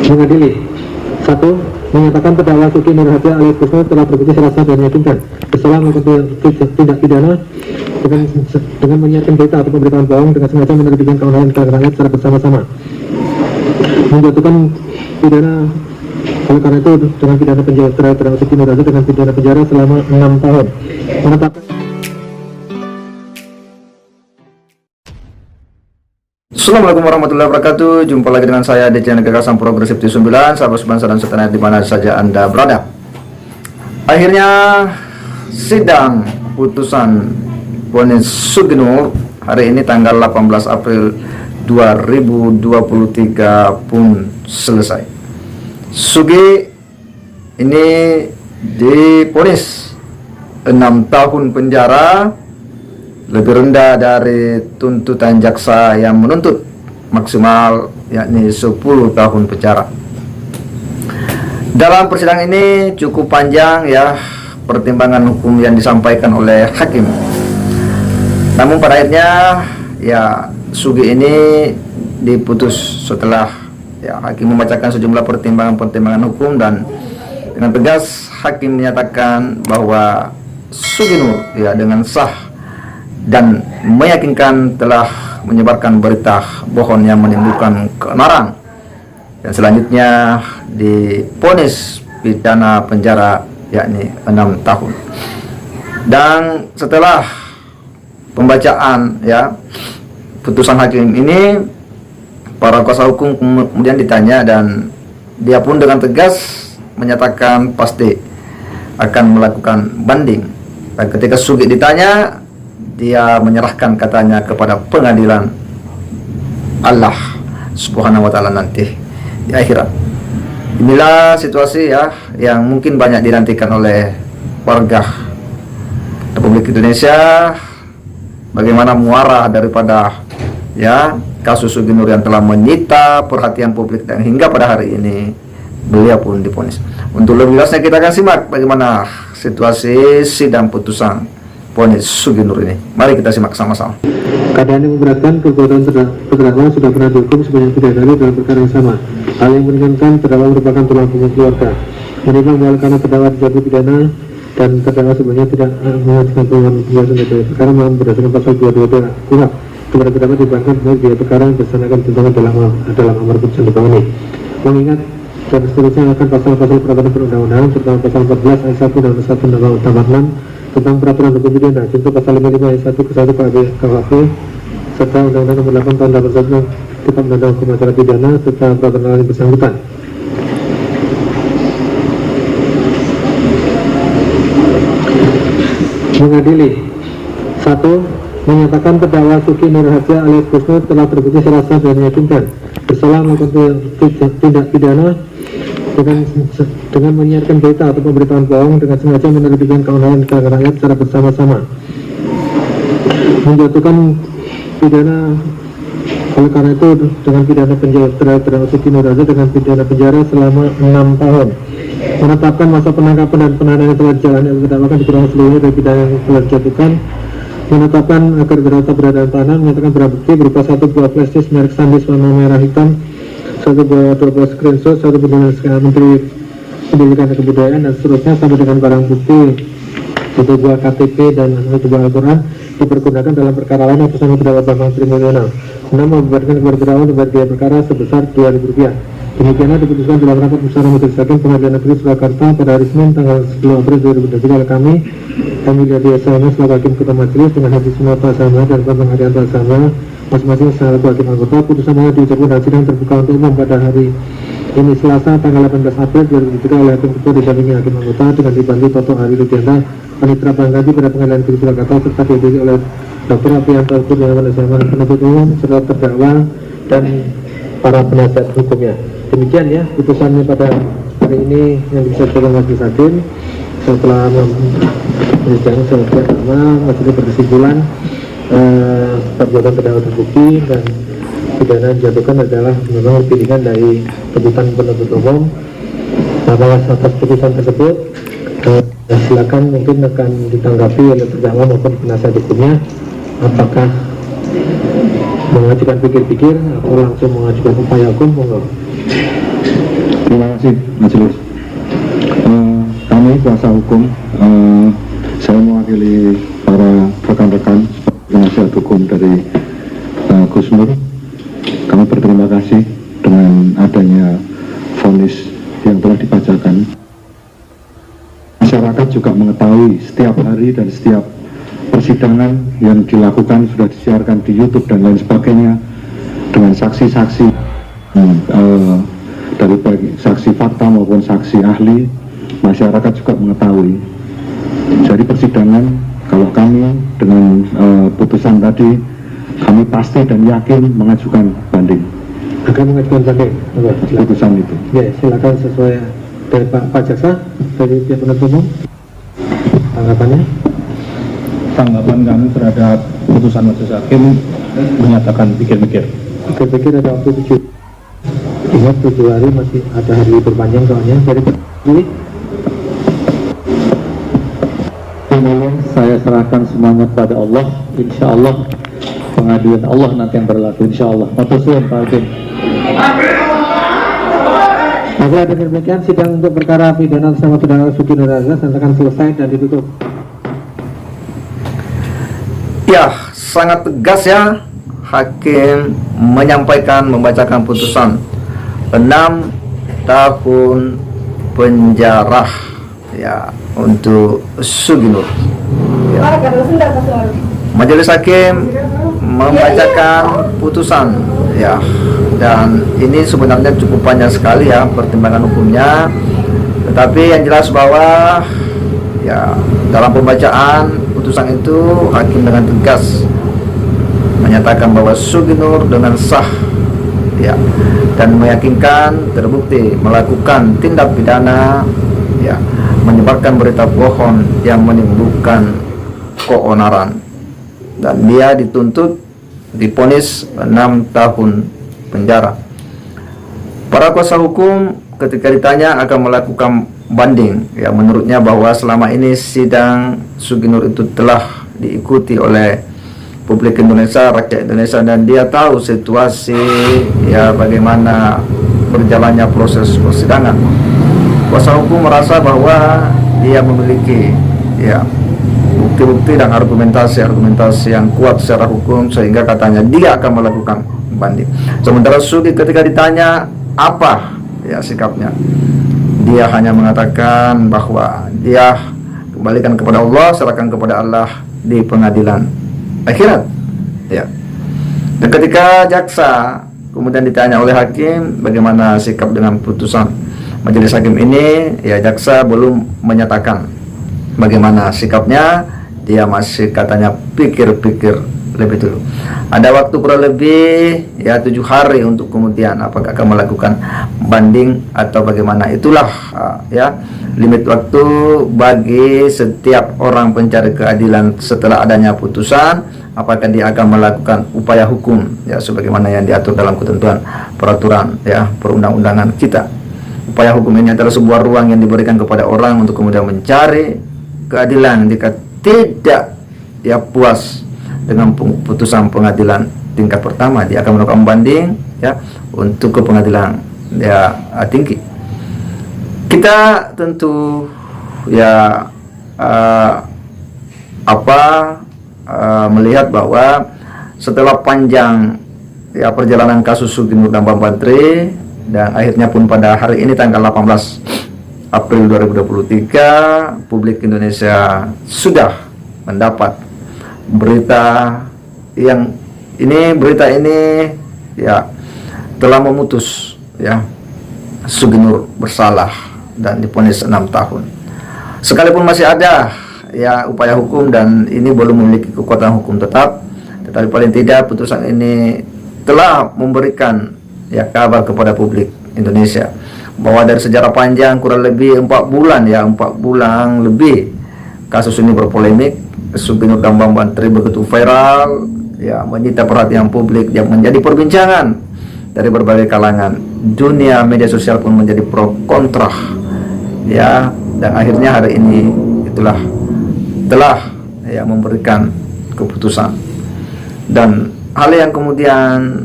Mengadili. 1. Menyatakan terdakwa Suki Nur Hadi alias Kusno telah terbukti secara sah dan meyakinkan bersalah melakukan tindak pidana dengan menyiarkan berita atau pemberitaan bohong dengan sengaja menerbitkan keonaran kepada rakyat secara bersama-sama, menjatuhkan pidana. Oleh karena itu dengan pidana penjara terdakwa Suki Nur Hadi dengan pidana penjara selama 6 tahun. Menetapkan. Assalamualaikum warahmatullahi wabarakatuh. Jumpa lagi dengan saya di channel Gagasan Progresif T9. Sahabat sebangsa dan setanah di mana saja Anda berada. Akhirnya sidang putusan vonis Sugi Nur hari ini tanggal 18 April 2023 pun selesai. Sugi ini divonis 6 tahun penjara, lebih rendah dari tuntutan jaksa yang menuntut maksimal yakni 10 tahun penjara. Dalam persidangan ini cukup panjang ya pertimbangan hukum yang disampaikan oleh hakim. Namun pada akhirnya ya Sugi ini diputus setelah ya hakim membacakan sejumlah pertimbangan hukum, dan dengan tegas hakim menyatakan bahwa Sugi Nur ya dengan sah dan meyakinkan telah menyebarkan berita bohong yang menimbulkan keonaran, dan selanjutnya divonis pidana penjara yakni 6 tahun. Dan setelah pembacaan ya putusan hakim ini, para kuasa hukum kemudian ditanya dan dia pun dengan tegas menyatakan pasti akan melakukan banding. Dan ketika Sugi ditanya, dia menyerahkan katanya kepada pengadilan Allah Subhanahu wa Ta'ala nanti di akhirat. Inilah situasi ya yang mungkin banyak dinantikan oleh warga Republik Indonesia, bagaimana muara daripada ya kasus Sugi Nur yang telah menyita perhatian publik, dan hingga pada hari ini beliau pun divonis. Untuk lebih jelasnya kita akan simak bagaimana situasi sidang putusan vonis Sugi Nur ini. Mari kita simak sama-sama. Keadaan yang memberatkan, perbuatan terdakwa sudah pernah dihukum sebanyak 3 kali dalam perkara yang sama. Hal yang meringankan, terdakwa merupakan tulang punggung keluarga. Menimbang bahwa karena terdakwa dijatuhi pidana dan terdakwa sebenarnya tidak mengajukan peluang penjara dari perkara berdasarkan pasal 22 KUHP, kepada terdakwa dibebankan sebagai biaya perkara yang bersangkutan tentukan dalam amar putusan di bawah ini. Mengingat dan seterusnya akan pasal-pasal peraturan perundang-undangan terutama pasal 14 ayat 1 dan 1 Undang-Undang 6 tentang peraturan hukum pidana, contoh pasal 55 ayat 1 ke 1 KUHP, serta Undang-Undang Nomor 8 Tahun 81 Kitab Undang-Undang Hukum Acara Pidana serta peraturan lain bersangkutan. Mengadili. 1. Menyatakan terdakwa Suki Nur Hadi alias Kusno telah terbukti secara sah dan meyakinkan bersalah melakukan tindak pidana dengan menyiarkan berita atau pemberitaan bohong dengan sengaja menerbitkan keonaran kepada rakyat secara bersama-sama, menjatuhkan pidana. Oleh karena itu dengan pidana penjara terdakwa Suki Nur Hadi dengan pidana penjara selama 6 tahun. Menetapkan masa penangkapan dan penahanan yang telah dijalani oleh terdakwa dikurang seluruhnya dari pidana yang telah dijatuhkan. Menetapkan agar terdakwa berada dalam tahanan, menyatakan barang bukti berupa 1 buah flash disk merek SanDisk warna merah hitam, 2 buah screenshot, 1 buah Menteri Pendidikan dan Kebudayaan dan seterusnya, sampai dengan barang bukti 1 buah KTP dan 1 buah Al-Quran dipergunakan dalam perkara lain atas nama terdakwa Bambang Sri Mulyono. 6. Membebankan kepada terdakwa membayar biaya perkara sebesar Rp2.000. Demikianlah diputuskan dalam rapat musyawarah majelis hakim Pengadilan Negeri Surakarta pada hari Senin tanggal 10 April 2023 oleh kami Emilia Sama selaku hakim ketua majelis dengan Haji Sumatera Sama dan Bambang Arianto Sama masing-masing selaku hakim anggota. Putusannya diucapkan dan sidang terbuka untuk umum pada hari ini Selasa tanggal 18 April 2023 oleh hakim ketua didampingi hakim anggota dengan dibantu Toto Hari Ludianta Panitra Pangganti pada Pengadilan Negeri Surakarta serta dihadiri oleh Dr. Aprianto Kurniawan Zaman penuntut umum serta terdakwa dan para penasihat hukumnya. Demikian ya putusannya pada hari ini yang bisa disampaikan majelis hakim. Setelah sidang pertama majelis berkesimpulan perbuatan terdakwa terbukti dan pidana dijatuhkan adalah memang pilihan dari tuntutan penuntut umum. Atas putusan tersebut silakan mungkin akan ditanggapi oleh terdakwa maupun penasihat hukumnya, apakah mengajukan pikir-pikir atau langsung mengajukan upaya hukum. Monggo. kasih majelis. Kami kuasa hukum, saya mewakili para rekan-rekan penasihat hukum dari Gus Nur. Kami berterima kasih dengan adanya vonis yang telah dibacakan. Masyarakat juga mengetahui setiap hari dan setiap persidangan yang dilakukan sudah disiarkan di YouTube dan lain sebagainya dengan saksi-saksi dari baik saksi fakta maupun saksi ahli. Masyarakat juga mengetahui. Jadi persidangan, kalau kami dengan putusan tadi, kami pasti dan yakin mengajukan banding. Akan mengajukan banding Putusan itu. Ya, silakan sesuai dari Pak Jaksa, dari pihak penuntut umum. Tanggapannya? Tanggapan kami terhadap putusan majelis hakim menyatakan pikir-pikir. Pikir-pikir ada waktu 7. Ingat 7 hari masih ada hari libur panjang soalnya. Dari ini saya serahkan semuanya kepada Allah. Insya Allah pengadilan Allah nanti yang berlaku. Insya Allah. Matur Pak Hakim. Maka dengan demikian sidang untuk perkara pidana bersama terdakwa Sugi Nur Aza akan selesai dan ditutup. Ya, sangat tegas ya hakim menyampaikan, membacakan putusan 6 tahun penjara ya untuk Sugi Nur. Ya. Majelis hakim membacakan putusan ya, dan ini sebenarnya cukup panjang sekali ya pertimbangan hukumnya, tetapi yang jelas bahwa ya dalam pembacaan putusan itu hakim dengan tegas menyatakan bahwa Sugi Nur dengan sah ya dan meyakinkan terbukti melakukan tindak pidana ya menyebarkan berita bohong yang menimbulkan keonaran, dan dia dituntut divonis 6 tahun penjara. Para kuasa hukum ketika ditanya akan melakukan banding ya, menurutnya bahwa selama ini sidang Sugi Nur itu telah diikuti oleh publik Indonesia, rakyat Indonesia, dan dia tahu situasi ya bagaimana berjalannya proses persidangan. Kuasa hukum merasa bahwa dia memiliki ya bukti-bukti dan argumentasi yang kuat secara hukum sehingga katanya dia akan melakukan banding. Sementara Sugi ketika ditanya apa ya sikapnya, dia hanya mengatakan bahwa dia kembalikan kepada Allah, serahkan kepada Allah di pengadilan akhirat ya. Dan ketika jaksa kemudian ditanya oleh hakim bagaimana sikap dengan putusan majelis hakim ini, ya jaksa belum menyatakan bagaimana sikapnya. Dia masih katanya pikir-pikir lebih dulu. Ada waktu kurang lebih ya 7 hari untuk kemudian apakah akan melakukan banding atau bagaimana. Itulah ya limit waktu bagi setiap orang pencari keadilan setelah adanya putusan, apakah dia akan melakukan upaya hukum ya sebagaimana yang diatur dalam ketentuan peraturan ya perundang-undangan kita. Upaya hukum ini adalah sebuah ruang yang diberikan kepada orang untuk kemudian mencari keadilan jika tidak dia puas dengan putusan pengadilan tingkat pertama, dia akan melakukan banding ya untuk ke pengadilan ya tinggi. Kita tentu ya melihat bahwa setelah panjang ya perjalanan kasus Sugi Nur dan Bambang Tri, dan akhirnya pun pada hari ini tanggal 18 April 2023 publik Indonesia sudah mendapat berita ini ya telah memutus ya Sugi Nur bersalah dan divonis 6 tahun. Sekalipun masih ada ya upaya hukum dan ini belum memiliki kekuatan hukum tetap, tetapi paling tidak putusan ini telah memberikan ya kabar kepada publik Indonesia bahwa dari sejarah panjang kurang lebih 4 bulan lebih kasus ini berpolemik. Sugi Nur dan Bambang Tri begitu viral ya, menyita perhatian publik yang menjadi perbincangan dari berbagai kalangan. Dunia media sosial pun menjadi pro kontra ya, dan akhirnya hari ini itulah telah ya memberikan keputusan. Dan hal yang kemudian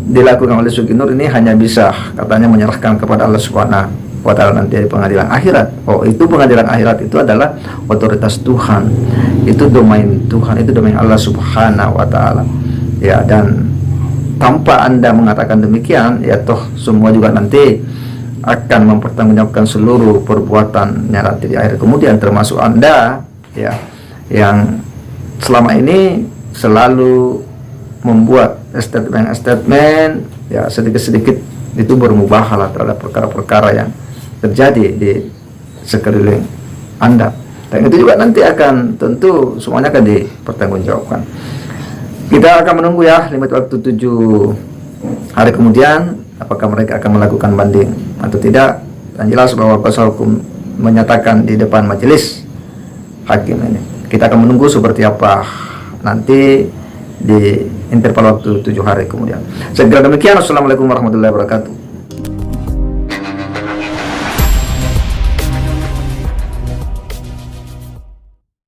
dilakukan oleh Sugi Nur ini hanya bisa katanya menyerahkan kepada Allah Subhanahu wa Ta'ala nanti di pengadilan akhirat. Oh, itu pengadilan akhirat itu adalah otoritas Tuhan, itu domain Tuhan, itu domain Allah Subhanahu wa Ta'ala ya. Dan tanpa Anda mengatakan demikian, ya toh semua juga nanti akan mempertanggungjawabkan seluruh perbuatannya nanti di akhir kemudian, termasuk Anda ya yang selama ini selalu membuat statement ya sedikit-sedikit itu bermubahalah terhadap perkara-perkara yang terjadi di sekeliling Anda, dan itu juga nanti akan tentu semuanya akan dipertanggungjawabkan. Kita akan menunggu ya limit waktu 7 hari kemudian apakah mereka akan melakukan banding atau tidak. Dan jelas bahwa kuasa hukum menyatakan di depan majelis hakim ini. Kita akan menunggu seperti apa nanti di interval waktu 7 hari kemudian. Saya kira demikian. Assalamualaikum warahmatullahi wabarakatuh.